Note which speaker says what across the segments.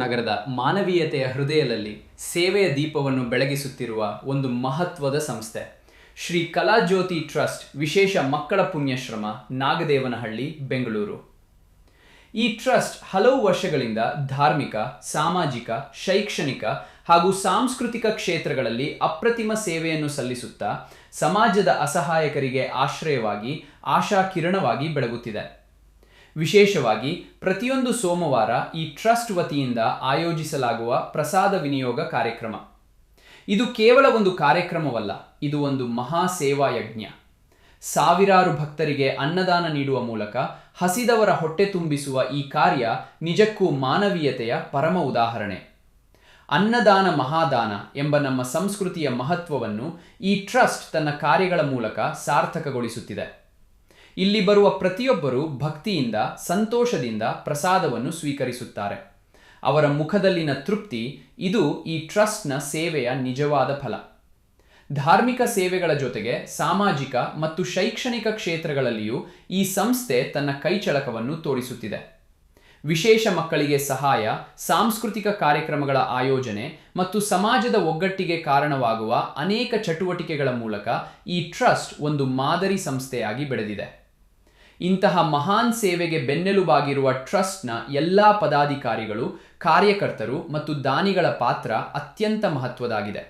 Speaker 1: ನಗರದ ಮಾನವೀಯತೆಯ ಹೃದಯದಲ್ಲಿ ಸೇವೆಯ ದೀಪವನ್ನು ಬೆಳಗಿಸುತ್ತಿರುವ ಒಂದು ಮಹತ್ವದ ಸಂಸ್ಥೆ ಶ್ರೀ ಕಲಾಜ್ಯೋತಿ ಟ್ರಸ್ಟ್ ವಿಶೇಷ ಮಕ್ಕಳ ಪುಣ್ಯಶ್ರಮ ನಾಗದೇವನಹಳ್ಳಿ ಬೆಂಗಳೂರು. ಈ ಟ್ರಸ್ಟ್ ಹಲವು ವರ್ಷಗಳಿಂದ ಧಾರ್ಮಿಕ, ಸಾಮಾಜಿಕ, ಶೈಕ್ಷಣಿಕ ಹಾಗೂ ಸಾಂಸ್ಕೃತಿಕ ಕ್ಷೇತ್ರಗಳಲ್ಲಿ ಅಪ್ರತಿಮ ಸೇವೆಯನ್ನು ಸಲ್ಲಿಸುತ್ತಾ ಸಮಾಜದ ಅಸಹಾಯಕರಿಗೆ ಆಶ್ರಯವಾಗಿ ಆಶಾ ಕಿರಣವಾಗಿ ಬೆಳಗುತ್ತಿದೆ. ವಿಶೇಷವಾಗಿ ಪ್ರತಿಯೊಂದು ಸೋಮವಾರ ಈ ಟ್ರಸ್ಟ್ ವತಿಯಿಂದ ಆಯೋಜಿಸಲಾಗುವ ಪ್ರಸಾದ ವಿನಿಯೋಗ ಕಾರ್ಯಕ್ರಮ. ಇದು ಕೇವಲ ಒಂದು ಕಾರ್ಯಕ್ರಮವಲ್ಲ, ಇದು ಒಂದು ಮಹಾ ಸೇವಾ ಯಜ್ಞ. ಸಾವಿರಾರು ಭಕ್ತರಿಗೆ ಅನ್ನದಾನ ನೀಡುವ ಮೂಲಕ ಹಸಿದವರ ಹೊಟ್ಟೆ ತುಂಬಿಸುವ ಈ ಕಾರ್ಯ ನಿಜಕ್ಕೂ ಮಾನವೀಯತೆಯ ಪರಮ ಉದಾಹರಣೆ. ಅನ್ನದಾನ ಮಹಾದಾನ ಎಂಬ ನಮ್ಮ ಸಂಸ್ಕೃತಿಯ ಮಹತ್ವವನ್ನು ಈ ಟ್ರಸ್ಟ್ ತನ್ನ ಕಾರ್ಯಗಳ ಮೂಲಕ ಸಾರ್ಥಕಗೊಳಿಸುತ್ತಿದೆ. ಇಲ್ಲಿ ಬರುವ ಪ್ರತಿಯೊಬ್ಬರೂ ಭಕ್ತಿಯಿಂದ, ಸಂತೋಷದಿಂದ ಪ್ರಸಾದವನ್ನು ಸ್ವೀಕರಿಸುತ್ತಾರೆ. ಅವರ ಮುಖದಲ್ಲಿನ ತೃಪ್ತಿ ಇದು ಈ ಟ್ರಸ್ಟ್ನ ಸೇವೆಯ ನಿಜವಾದ ಫಲ. ಧಾರ್ಮಿಕ ಸೇವೆಗಳ ಜೊತೆಗೆ ಸಾಮಾಜಿಕ ಮತ್ತು ಶೈಕ್ಷಣಿಕ ಕ್ಷೇತ್ರಗಳಲ್ಲಿಯೂ ಈ ಸಂಸ್ಥೆ ತನ್ನ ಕೈಚಳಕವನ್ನು ತೋರಿಸುತ್ತಿದೆ. ವಿಶೇಷ ಮಕ್ಕಳಿಗೆ ಸಹಾಯ, ಸಾಂಸ್ಕೃತಿಕ ಕಾರ್ಯಕ್ರಮಗಳ ಆಯೋಜನೆ ಮತ್ತು ಸಮಾಜದ ಒಗ್ಗಟ್ಟಿಗೆ ಕಾರಣವಾಗುವ ಅನೇಕ ಚಟುವಟಿಕೆಗಳ ಮೂಲಕ ಈ ಟ್ರಸ್ಟ್ ಒಂದು ಮಾದರಿ ಸಂಸ್ಥೆಯಾಗಿ ಬೆಳೆದಿದೆ. ಇಂತಹ ಮಹಾನ್ ಸೇವೆಗೆ ಬೆನ್ನೆಲುಬಾಗಿರುವ ಟ್ರಸ್ಟ್ನ ಎಲ್ಲ ಪದಾಧಿಕಾರಿಗಳು, ಕಾರ್ಯಕರ್ತರು ಮತ್ತು ದಾನಿಗಳ ಪಾತ್ರ ಅತ್ಯಂತ ಮಹತ್ವದಾಗಿದೆ.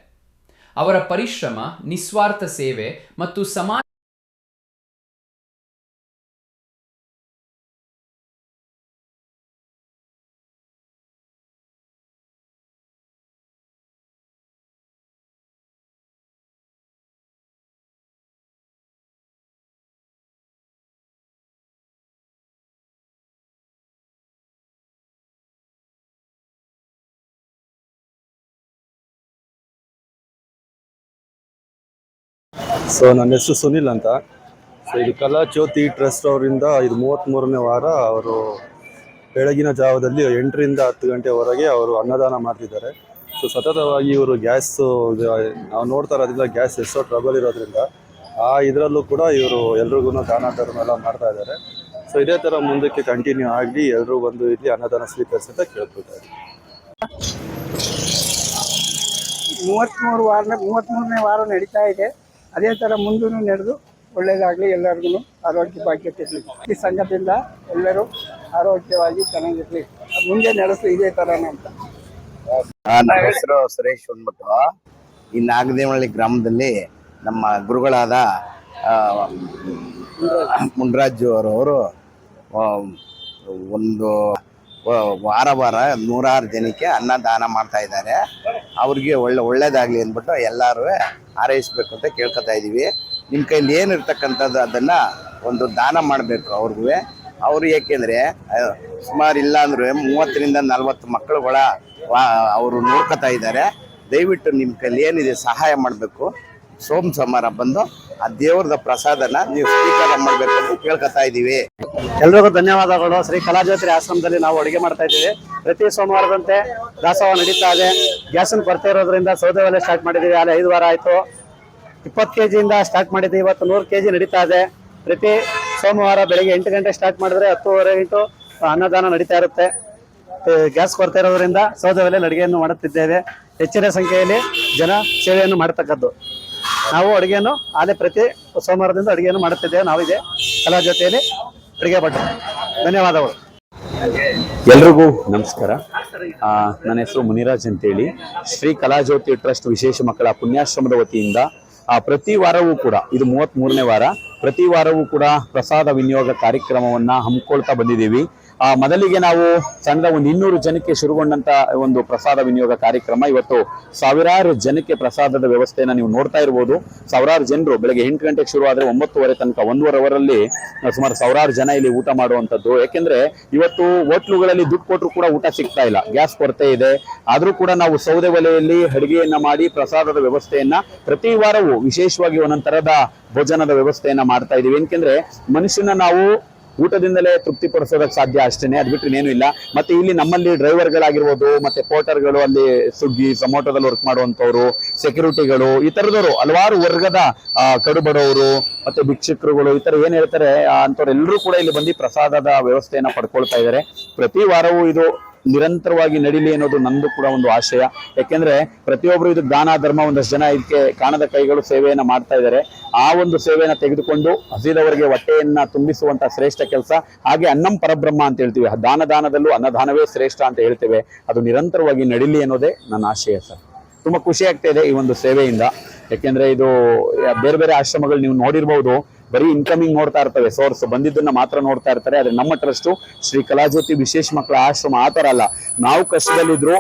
Speaker 1: ಅವರ ಪರಿಶ್ರಮ, ನಿಸ್ವಾರ್ಥ ಸೇವೆ ಮತ್ತು ಸಮಾಜ
Speaker 2: ನನ್ನ ಹೆಸರು ಸುನಿಲ್ ಅಂತ. ಇದು ಕಲಾಜ್ಯೋತಿ ಟ್ರಸ್ಟ್ ಅವರಿಂದ ಇದು 33ನೇ ವಾರ. ಅವರು ಬೆಳಗಿನ ಜಾವದಲ್ಲಿ 8ರಿಂದ 10 ಗಂಟೆವರೆಗೆ ಅವರು ಅನ್ನದಾನ ಮಾಡ್ತಿದ್ದಾರೆ. ಸತತವಾಗಿ ಇವರು ಗ್ಯಾಸ್ ನಾವು ನೋಡ್ತಾ ಇರೋದ್ರಿಂದ ಗ್ಯಾಸ್ ಎಷ್ಟೋ ಟ್ರಬಲ್ ಇರೋದ್ರಿಂದ ಇದರಲ್ಲೂ ಕೂಡ ಇವರು ಎಲ್ರಿಗೂ ದಾನ ಧರ್ಮ ಎಲ್ಲ ಮಾಡ್ತಾ ಇದ್ದಾರೆ. ಇದೇ ಥರ ಮುಂದಕ್ಕೆ ಕಂಟಿನ್ಯೂ ಆಗಲಿ, ಎಲ್ಲರೂ ಬಂದು ಇಲ್ಲಿ ಅನ್ನದಾನ ಸ್ವೀಕರಿಸಿ ಅಂತ ಕೇಳ್ಕೊತಾರೆ.
Speaker 3: 33ನೇ ವಾರ ನಡೀತಾ ಇದೆ. ಅದೇ ಥರ ಮುಂದೂ ನಡೆದು ಒಳ್ಳೆಯದಾಗಲಿ, ಎಲ್ಲರಿಗೂ ಆರೋಗ್ಯ ಭಾಗ್ಯ ತಿರ್ಲಿ. ಈ ಸಂಘದಿಂದ ಎಲ್ಲರೂ ಆರೋಗ್ಯವಾಗಿ ಚೆನ್ನಾಗಿರಲಿ, ಮುಂದೆ ನಡೆಸಲಿ ಇದೇ ಥರನೇ ಅಂತ.
Speaker 4: ನನ್ನ ಹೆಸರು ಸುರೇಶ್ ಅಂದ್ಬಿಟ್ಟು ಈ ನಾಗದೇವನಹಳ್ಳಿ ಗ್ರಾಮದಲ್ಲಿ ನಮ್ಮ ಗುರುಗಳಾದ ಮುನ್ರಾಜು ಅವರವರು ಒಂದು ವಾರ 106 ಜನಕ್ಕೆ ಅನ್ನದಾನ ಮಾಡ್ತಾ ಇದ್ದಾರೆ. ಅವ್ರಿಗೆ ಒಳ್ಳೇದಾಗಲಿ ಅಂದ್ಬಿಟ್ಟು ಎಲ್ಲರೂ ಹಾರೈಸ್ಬೇಕು ಅಂತ ಕೇಳ್ಕೊತಾ ಇದ್ದೀವಿ. ನಿಮ್ಮ ಕೈಲಿ ಏನಿರ್ತಕ್ಕಂಥದ್ದು ಅದನ್ನು ಒಂದು ದಾನ ಮಾಡಬೇಕು ಅವ್ರಿಗೂ. ಅವರು ಏಕೆಂದರೆ ಸುಮಾರು ಇಲ್ಲ ಅಂದರೆ 30ರಿಂದ 40 ಮಕ್ಕಳುಗಳ ಅವರು ನೋಡ್ಕೊತಾ ಇದ್ದಾರೆ. ದಯವಿಟ್ಟು ನಿಮ್ಮ ಕೈಲಿ ಏನಿದೆ ಸಹಾಯ ಮಾಡಬೇಕು. ಸೋಮವಾರ ಬಂದು ಆ ದೇವ್ರದ ಪ್ರಸಾದನ ನೀವು ಸ್ವೀಕಾರ ಮಾಡಬೇಕು ಅಂತ ಕೇಳ್ಕೊತಾ ಇದ್ದೀವಿ.
Speaker 5: ಎಲ್ರಿಗೂ ಧನ್ಯವಾದಗಳು. ಶ್ರೀ ಕಲಾಜ್ಯೋತಿ ಆಶ್ರಮದಲ್ಲಿ ನಾವು ಅಡುಗೆ ಮಾಡ್ತಾ ಇದ್ದೀವಿ. ಪ್ರತಿ ಸೋಮವಾರದಂತೆ ದಾಸೋಹ ನಡೀತಾ ಇದೆ. ಗ್ಯಾಸನ್ನು ಬರ್ತಾ ಇರೋದ್ರಿಂದ ಸೌದೆ ಒಲೆ ಸ್ಟಾರ್ಟ್ ಮಾಡಿದ್ದೀವಿ. ಅಲ್ಲಿ 5 ವಾರ ಆಯಿತು. 20 kg ಸ್ಟಾರ್ಟ್ ಮಾಡಿದ್ದೀವಿ. ಇವತ್ತು 100 kg ನಡೀತಾ ಇದೆ. ಪ್ರತಿ ಸೋಮವಾರ ಬೆಳಗ್ಗೆ 8 ಗಂಟೆ ಸ್ಟಾರ್ಟ್ ಮಾಡಿದ್ರೆ 10:30 ಗಂಟು ಅನ್ನದಾನ ನಡೀತಾ ಇರುತ್ತೆ. ಗ್ಯಾಸ್ ಕೊರತೆ ಇರೋದ್ರಿಂದ ಸೌದೆ ಒಲೆಯಲ್ಲಿ ಅಡುಗೆಯನ್ನು ಮಾಡುತ್ತಿದ್ದೇವೆ. ಹೆಚ್ಚಿನ ಸಂಖ್ಯೆಯಲ್ಲಿ ಜನ ಸೇವೆಯನ್ನು ಮಾಡತಕ್ಕದ್ದು. ನಾವು ಅಡುಗೆಯನ್ನು ಆಲೆ ಪ್ರತಿ ಸೋಮವಾರದಿಂದ ಅಡುಗೆಯನ್ನು ಮಾಡುತ್ತಿದ್ದೇವೆ. ನಾವಿದೆ ಕಲಾಜ್ಯೋತಿಯಲ್ಲಿ ಅಡುಗೆ ಭಟ್ರು. ಧನ್ಯವಾದಗಳು.
Speaker 6: ಎಲ್ರಿಗೂ ನಮಸ್ಕಾರ. ನನ್ನ ಹೆಸರು ಮುನಿರಾಜ್ ಅಂತೇಳಿ ಶ್ರೀ ಕಲಾಜ್ಯೋತಿ ಟ್ರಸ್ಟ್ ವಿಶೇಷ ಮಕ್ಕಳ ಪುಣ್ಯಾಶ್ರಮದ ವತಿಯಿಂದ ಪ್ರತಿ ವಾರವೂ ಕೂಡ, ಇದು 33ನೇ ವಾರ, ಪ್ರತಿ ವಾರವೂ ಕೂಡ ಪ್ರಸಾದ ವಿನಿಯೋಗ ಕಾರ್ಯಕ್ರಮವನ್ನು ಹಮ್ಮಿಕೊಳ್ತಾ ಬಂದಿದ್ದೀವಿ. ಮೊದಲಿಗೆ ನಾವು ಸಣ್ಣದ ಒಂದು 200 ಜನಕ್ಕೆ ಶುರುಗೊಂಡಂತ ಒಂದು ಪ್ರಸಾದ ವಿನಿಯೋಗ ಕಾರ್ಯಕ್ರಮ ಇವತ್ತು ಸಾವಿರಾರು ಜನಕ್ಕೆ ಪ್ರಸಾದದ ವ್ಯವಸ್ಥೆಯನ್ನು ನೀವು ನೋಡ್ತಾ ಇರ್ಬೋದು. ಸಾವಿರಾರು ಜನರು ಬೆಳಗ್ಗೆ 8 ಗಂಟೆಗೆ ಶುರು ಆದರೆ 9:30 ತನಕ 1.5 ಅವರಲ್ಲಿ ಸುಮಾರು ಸಾವಿರಾರು ಜನ ಇಲ್ಲಿ ಊಟ ಮಾಡುವಂಥದ್ದು. ಯಾಕೆಂದ್ರೆ ಇವತ್ತು ಹೋಟ್ಲುಗಳಲ್ಲಿ ದುಡ್ಡು ಕೊಟ್ಟರು ಕೂಡ ಊಟ ಸಿಗ್ತಾ ಇಲ್ಲ, ಗ್ಯಾಸ್ ಕೊರತೆ ಇದೆ. ಆದ್ರೂ ಕೂಡ ನಾವು ಸೌದೆ ಒಲೆಯಲ್ಲಿ ಅಡುಗೆಯನ್ನ ಮಾಡಿ ಪ್ರಸಾದದ ವ್ಯವಸ್ಥೆಯನ್ನ ಪ್ರತಿ ವಾರವೂ ವಿಶೇಷವಾಗಿ ಒಂದೊಂದು ತರದ ಭೋಜನದ ವ್ಯವಸ್ಥೆಯನ್ನ ಮಾಡ್ತಾ ಇದೀವಿ. ಏಕೆಂದ್ರೆ ಮನುಷ್ಯನ ನಾವು ಊಟದಿಂದಲೇ ತೃಪ್ತಿಪಡಿಸೋದಕ್ಕೆ ಸಾಧ್ಯ, ಅಷ್ಟೇನೆ, ಅದು ಬಿಟ್ಟರೆ ಏನೂ ಇಲ್ಲ. ಮತ್ತೆ ಇಲ್ಲಿ ನಮ್ಮಲ್ಲಿ ಡ್ರೈವರ್ಗಳಾಗಿರ್ಬೋದು, ಮತ್ತೆ ಪೋರ್ಟರ್ಗಳು, ಅಲ್ಲಿ ಸ್ವಿಗ್ಗಿ ಝೊಮ್ಯಾಟೋದಲ್ಲಿ ವರ್ಕ್ ಮಾಡುವಂಥವ್ರು, ಸೆಕ್ಯೂರಿಟಿಗಳು, ಈ ತರದವರು ಹಲವಾರು ವರ್ಗದ ಕಡುಬಡವರು ಮತ್ತೆ ಭಿಕ್ಷುಕರುಗಳು, ಈ ತರ ಏನ್ ಹೇಳ್ತಾರೆ ಅಂಥವ್ರು ಎಲ್ಲರೂ ಕೂಡ ಇಲ್ಲಿ ಬಂದು ಪ್ರಸಾದದ ವ್ಯವಸ್ಥೆಯನ್ನ ಪಡ್ಕೊಳ್ತಾ ಇದ್ದಾರೆ. ಪ್ರತಿ ವಾರವೂ ಇದು ನಿರಂತರವಾಗಿ ನಡೀಲಿ ಅನ್ನೋದು ನಂದು ಕೂಡ ಒಂದು ಆಶಯ. ಯಾಕೆಂದ್ರೆ ಪ್ರತಿಯೊಬ್ರು ಇದು ದಾನ ಧರ್ಮ, ಒಂದಷ್ಟು ಜನ ಇದಕ್ಕೆ ಕಾಣದ ಕೈಗಳು ಸೇವೆಯನ್ನ ಮಾಡ್ತಾ ಇದ್ದಾರೆ. ಆ ಒಂದು ಸೇವೆಯನ್ನ ತೆಗೆದುಕೊಂಡು ಹಸಿದವರಿಗೆ ಹೊಟ್ಟೆಯನ್ನ ತುಂಬಿಸುವಂತ ಶ್ರೇಷ್ಠ ಕೆಲಸ. ಹಾಗೆ ಅನ್ನಂ ಪರಬ್ರಹ್ಮ ಅಂತ ಹೇಳ್ತೀವಿ, ದಾನದಲ್ಲೂ ಅನ್ನದಾನವೇ ಶ್ರೇಷ್ಠ ಅಂತ ಹೇಳ್ತೇವೆ. ಅದು ನಿರಂತರವಾಗಿ ನಡೀಲಿ ಅನ್ನೋದೇ ನನ್ನ ಆಶಯ ಸರ್. ತುಂಬಾ ಖುಷಿ ಆಗ್ತಾ ಇದೆ ಈ ಒಂದು ಸೇವೆಯಿಂದ. ಯಾಕೆಂದ್ರೆ ಇದು ಬೇರೆ ಬೇರೆ ಆಶ್ರಮಗಳು ನೀವು ನೋಡಿರ್ಬಹುದು, ಬರೀ ಇನ್ಕಮಿಂಗ್ ನೋಡ್ತಾ ಇರ್ತವೆ, ಸೋರ್ಸ್ ಬಂದಿದ್ದನ್ನ ಮಾತ್ರ ನೋಡ್ತಾ ಇರ್ತಾರೆ. ಆದ್ರೆ ನಮ್ಮ ಟ್ರಸ್ಟ್ ಶ್ರೀ ಕಲಾಜ್ಯೋತಿ ವಿಶೇಷ ಮಕ್ಕಳ ಆಶ್ರಮ ಆ ತರ ಅಲ್ಲ. ನಾವು ಕಷ್ಟದಲ್ಲಿದ್ರು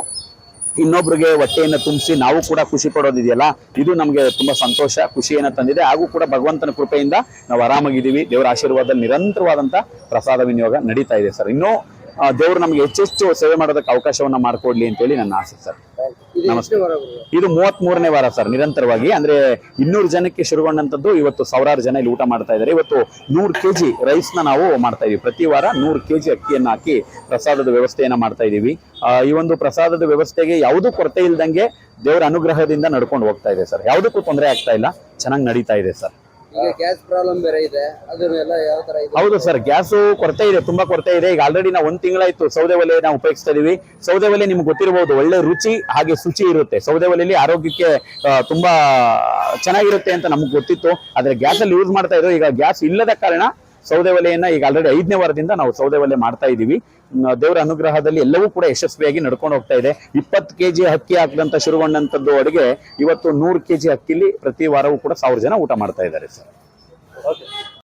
Speaker 6: ಇನ್ನೊಬ್ರಿಗೆ ಹೊಟ್ಟೆಯನ್ನು ತುಂಬಿಸಿ ನಾವು ಕೂಡ ಖುಷಿ ಪಡೋದಿದೆಯಲ್ಲ, ಇದು ನಮಗೆ ತುಂಬಾ ಸಂತೋಷ, ಖುಷಿಯನ್ನ ತಂದಿದೆ. ಹಾಗೂ ಕೂಡ ಭಗವಂತನ ಕೃಪೆಯಿಂದ ನಾವು ಆರಾಮಾಗಿದ್ದೀವಿ. ದೇವರ ಆಶೀರ್ವಾದದಲ್ಲಿ ನಿರಂತರವಾದಂತ ಪ್ರಸಾದ ವಿನಿಯೋಗ ನಡೀತಾ ಇದೆ ಸರ್. ಇನ್ನೂ ದೇವರು ನಮಗೆ ಹೆಚ್ಚೆಚ್ಚು ಸೇವೆ ಮಾಡೋದಕ್ಕೆ ಅವಕಾಶವನ್ನ ಮಾಡಿಕೊಡ್ಲಿ ಅಂತೇಳಿ ನನ್ನ ಆಸೆ ಸರ್. ನಮಸ್ತೆ. ಇದು 33ನೇ ವಾರ ಸರ್, ನಿರಂತರವಾಗಿ. ಅಂದ್ರೆ 200 ಜನಕ್ಕೆ ಶುರುಗೊಂಡಂತದ್ದು ಇವತ್ತು ಸಾವಿರಾರು ಜನ ಇಲ್ಲಿ ಊಟ ಮಾಡ್ತಾ ಇದ್ದಾರೆ. ಇವತ್ತು 100 kg ರೈಸ್ ನ ನಾವು ಮಾಡ್ತಾ ಇದೀವಿ. ಪ್ರತಿ ವಾರ 100 kg ಅಕ್ಕಿಯನ್ನ ಹಾಕಿ ಪ್ರಸಾದದ ವ್ಯವಸ್ಥೆಯನ್ನ ಮಾಡ್ತಾ ಇದೀವಿ. ಈ ಒಂದು ಪ್ರಸಾದದ ವ್ಯವಸ್ಥೆಗೆ ಯಾವುದೂ ಕೊರತೆ ಇಲ್ದಂಗೆ ದೇವರ ಅನುಗ್ರಹದಿಂದ ನಡ್ಕೊಂಡು ಹೋಗ್ತಾ ಇದೆ ಸರ್. ಯಾವುದಕ್ಕೂ ತೊಂದರೆ ಆಗ್ತಾ ಇಲ್ಲ, ಚೆನ್ನಾಗಿ ನಡೀತಾ ಇದೆ ಸರ್.
Speaker 7: ಗ್ಯಾಸ್ ಪ್ರಾಬ್ಲಮ್ ಬೇರೆ ಇದೆ, ಅದನ್ನೆಲ್ಲ ಯಾವ ತರ ಇದೆ?
Speaker 6: ಹೌದು ಸರ್, ಗ್ಯಾಸು ಕೊರತೆ ಇದೆ, ತುಂಬಾ ಕೊರತೆ ಇದೆ. ಈಗ ಆಲ್ರೆಡಿ ನಾವು 1 ತಿಂಗಳಾಯ್ತು ಸೌದೆ ಒಲೆ ನಾವು ಉಪಯೋಗಿಸ್ತಾ ಇದೀವಿ. ಸೌದೆ ಒಲೆ ನಿಮ್ಗೆ ಗೊತ್ತಿರಬಹುದು, ಒಳ್ಳೆ ರುಚಿ ಹಾಗೆ ಶುಚಿ ಇರುತ್ತೆ. ಸೌದೆ ಒಲೆಯಲ್ಲಿ ಆರೋಗ್ಯಕ್ಕೆ ತುಂಬಾ ಚೆನ್ನಾಗಿರುತ್ತೆ ಅಂತ ನಮ್ಗೆ ಗೊತ್ತಿತ್ತು. ಆದ್ರೆ ಗ್ಯಾಸ್ ಅಲ್ಲಿ ಯೂಸ್ ಮಾಡ್ತಾ ಇದ್ರು. ಈಗ ಗ್ಯಾಸ್ ಇಲ್ಲದ ಕಾರಣ ಸೌದೆ ಒಲೆಯನ್ನ ಈಗ ಆಲ್ರೆಡಿ 5ನೇ ವಾರದಿಂದ ನಾವು ಸೌದೆ ಒಲೆ ಮಾಡ್ತಾ ಇದೀವಿ. ದೇವರ ಅನುಗ್ರಹದಲ್ಲಿ ಎಲ್ಲವೂ ಕೂಡ ಯಶಸ್ವಿಯಾಗಿ ನಡ್ಕೊಂಡು ಹೋಗ್ತಾ ಇದೆ. 20 kg ಅಕ್ಕಿ ಹಾಕಿದಂತ ಶುರುಗೊಂಡಂತದ್ದು ಅಡುಗೆ ಇವತ್ತು 100 kg ಅಕ್ಕಿಲಿ ಪ್ರತಿ ವಾರವೂ ಕೂಡ 1000 ಜನ ಊಟ ಮಾಡ್ತಾ ಇದ್ದಾರೆ ಸರ್.